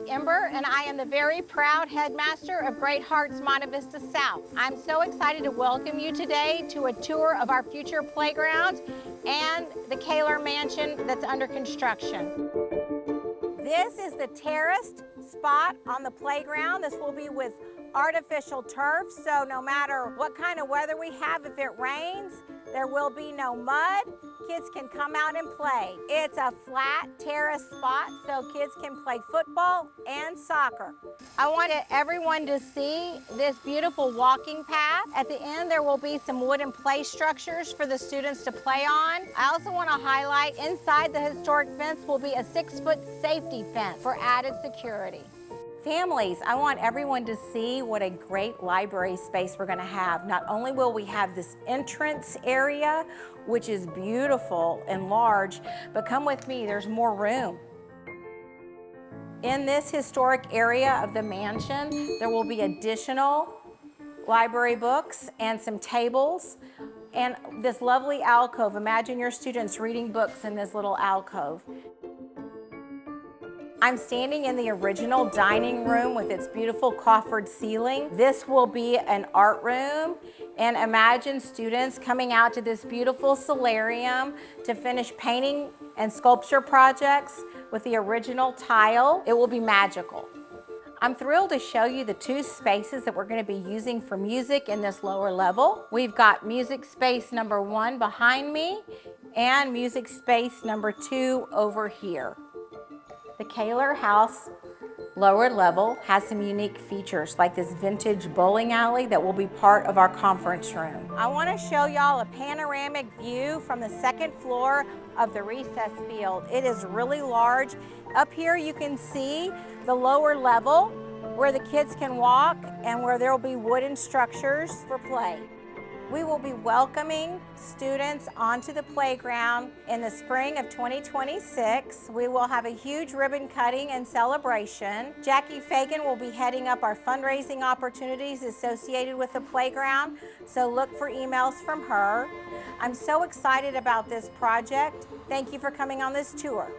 Imber, and I am the very proud headmaster of Great Hearts Monte Vista South. I'm so excited to welcome you today to a tour of our future playground and the Koehler Mansion that's under construction. This is the terraced spot on the playground. This will be with artificial turf, so no matter what kind of weather we have, if it rains, there will be no mud. Kids can come out and play. It's a flat terrace spot, so kids can play football and soccer. I want everyone to see this beautiful walking path. At the end, there will be some wooden play structures for the students to play on. I also want to highlight inside the historic fence will be a 6-foot safety fence for added security. Families, I want everyone to see what a great library space we're going to have. Not only will we have this entrance area, which is beautiful and large, but come with me, there's more room. In this historic area of the mansion, there will be additional library books and some tables and this lovely alcove. Imagine your students reading books in this little alcove. I'm standing in the original dining room with its beautiful coffered ceiling. This will be an art room, and imagine students coming out to this beautiful solarium to finish painting and sculpture projects with the original tile. It will be magical. I'm thrilled to show you the 2 spaces that we're going to be using for music in this lower level. We've got music space number 1 behind me and music space number 2 over here. The Koehler House lower level has some unique features like this vintage bowling alley that will be part of our conference room. I want to show y'all a panoramic view from the 2nd floor of the recess field. It is really large. Up here you can see the lower level where the kids can walk and where there will be wooden structures for play. We will be welcoming students onto the playground in the spring of 2026. We will have a huge ribbon cutting and celebration. Jackie Fagan will be heading up our fundraising opportunities associated with the playground, so look for emails from her. I'm so excited about this project. Thank you for coming on this tour.